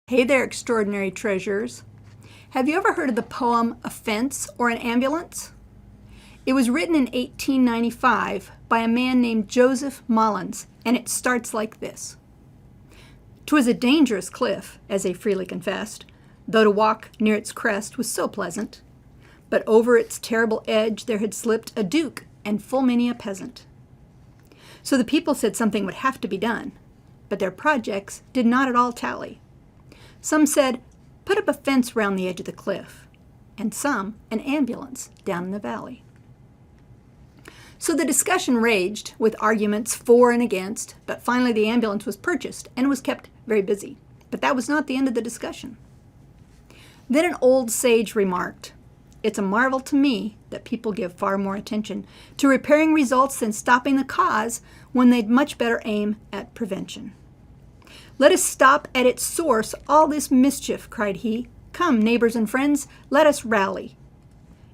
Hey there, extraordinary treasures. Have you ever heard of the poem A Fence or an Ambulance? It was written in 1895 by a man named Joseph Mullins, and it starts like this. "'Twas a dangerous cliff, as they freely confessed, though to walk near its crest was so pleasant. But over its terrible edge there had slipped a duke and full many a peasant. So the people said something would have to be done, but their projects did not at all tally. Some said, put up a fence round the edge of the cliff, and some an ambulance down in the valley." So the discussion raged with arguments for and against, but finally the ambulance was purchased and was kept very busy. But that was not the end of the discussion. Then an old sage remarked, "It's a marvel to me that people give far more attention to repairing results than stopping the cause when they'd much better aim at prevention. Let us stop at its source all this mischief," cried he. "Come, neighbors and friends, let us rally.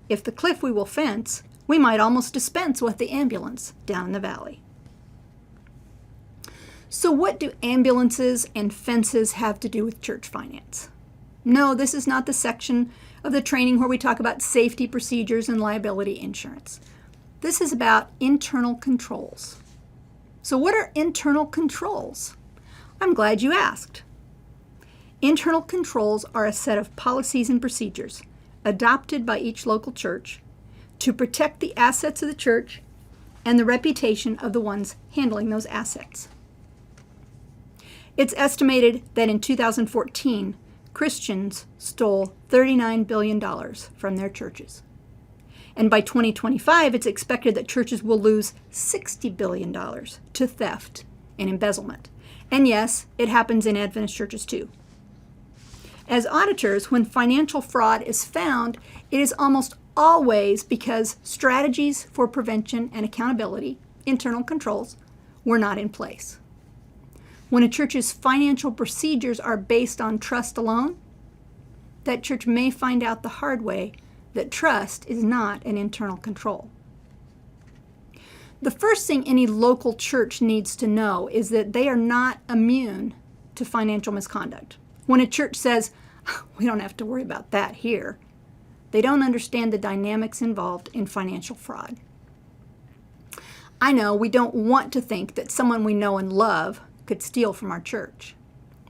If the cliff we will fence, we might almost dispense with the ambulance down in the valley." So what do ambulances and fences have to do with church finance? No, this is not the section of the training where we talk about safety procedures and liability insurance. This is about internal controls. So what are internal controls? I'm glad you asked. Internal controls are a set of policies and procedures adopted by each local church to protect the assets of the church and the reputation of the ones handling those assets. It's estimated that in 2014, Christians stole $39 billion from their churches. And by 2025, it's expected that churches will lose $60 billion to theft and embezzlement. And yes, it happens in Adventist churches too. As auditors, when financial fraud is found, it is almost always because strategies for prevention and accountability, internal controls, were not in place. When a church's financial procedures are based on trust alone, that church may find out the hard way that trust is not an internal control. The first thing any local church needs to know is that they are not immune to financial misconduct. When a church says, "We don't have to worry about that here," they don't understand the dynamics involved in financial fraud. I know we don't want to think that someone we know and love could steal from our church.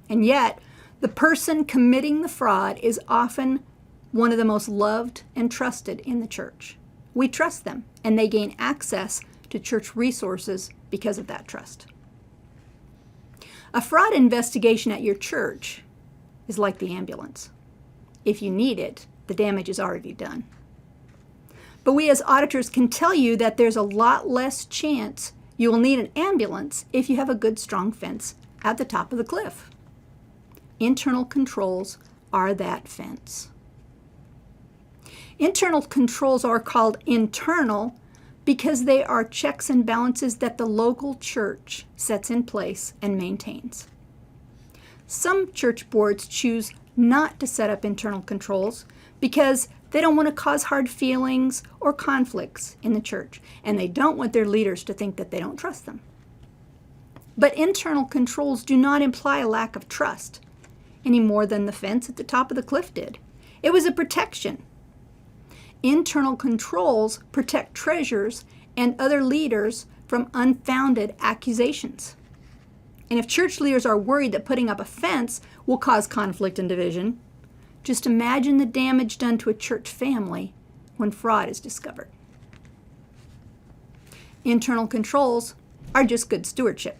And yet, the person committing the fraud is often one of the most loved and trusted in the church. We trust them, and they gain access to church resources because of that trust. A fraud investigation at your church is like the ambulance. If you need it, the damage is already done. But we as auditors can tell you that there's a lot less chance you will need an ambulance if you have a good, strong fence at the top of the cliff. Internal controls are that fence. Internal controls are called internal because they are checks and balances that the local church sets in place and maintains. Some church boards choose not to set up internal controls because they don't want to cause hard feelings or conflicts in the church, and they don't want their leaders to think that they don't trust them. But internal controls do not imply a lack of trust any more than the fence at the top of the cliff did. It was a protection. Internal controls protect treasurers and other leaders from unfounded accusations. And if church leaders are worried that putting up a fence will cause conflict and division, just imagine the damage done to a church family when fraud is discovered. Internal controls are just good stewardship.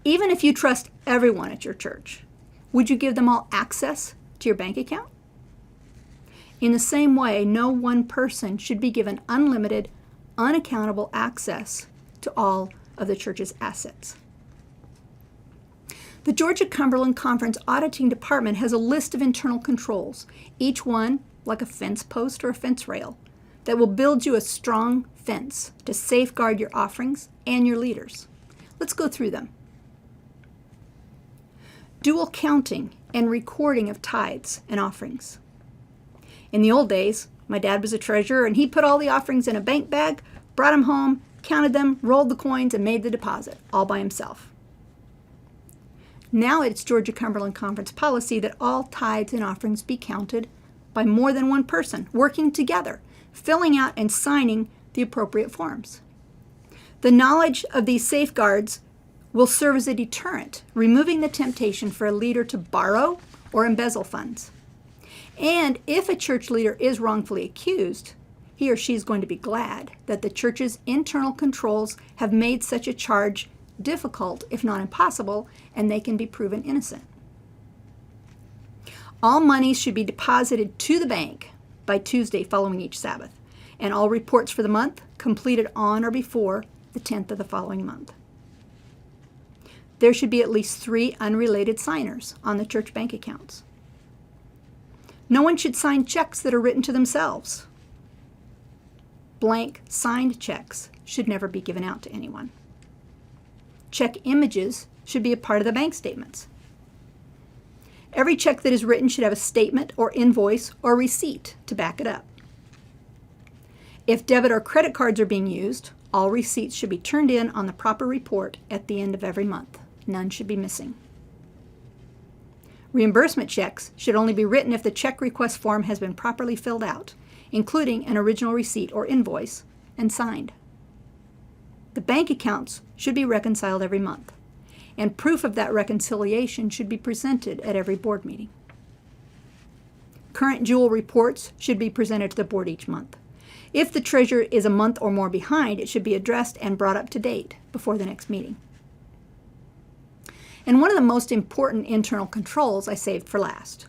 Even if you trust everyone at your church, would you give them all access to your bank account? In the same way, no one person should be given unlimited, unaccountable access to all of the church's assets. The Georgia-Cumberland Conference Auditing Department has a list of internal controls, each one like a fence post or a fence rail, that will build you a strong fence to safeguard your offerings and your leaders. Let's go through them. Dual counting and recording of tithes and offerings. In the old days, my dad was a treasurer, and he put all the offerings in a bank bag, brought them home, counted them, rolled the coins, and made the deposit all by himself. Now it's Georgia-Cumberland Conference policy that all tithes and offerings be counted by more than one person, working together, filling out and signing the appropriate forms. The knowledge of these safeguards will serve as a deterrent, removing the temptation for a leader to borrow or embezzle funds. And if a church leader is wrongfully accused, he or she is going to be glad that the church's internal controls have made such a charge difficult, if not impossible, and they can be proven innocent. All monies should be deposited to the bank by Tuesday following each Sabbath, and all reports for the month completed on or before the 10th of the following month. There should be at least 3 unrelated signers on the church bank accounts. No one should sign checks that are written to themselves. Blank signed checks should never be given out to anyone. Check images should be a part of the bank statements. Every check that is written should have a statement or invoice or receipt to back it up. If debit or credit cards are being used, all receipts should be turned in on the proper report at the end of every month. None should be missing. Reimbursement checks should only be written if the check request form has been properly filled out, including an original receipt or invoice, and signed. The bank accounts should be reconciled every month, and proof of that reconciliation should be presented at every board meeting. Current jewel reports should be presented to the board each month. If the treasurer is a month or more behind, it should be addressed and brought up to date before the next meeting. And one of the most important internal controls I saved for last.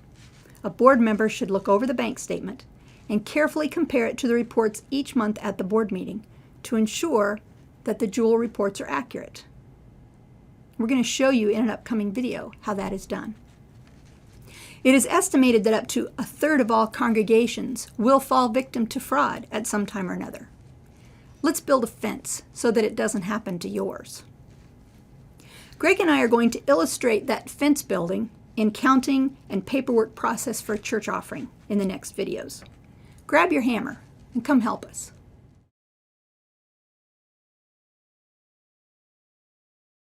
A board member should look over the bank statement and carefully compare it to the reports each month at the board meeting to ensure that the jewel reports are accurate. We're going to show you in an upcoming video how that is done. It is estimated that up to 1/3 of all congregations will fall victim to fraud at some time or another. Let's build a fence so that it doesn't happen to yours. Greg and I are going to illustrate that fence building in counting and paperwork process for a church offering in the next videos. Grab your hammer and come help us.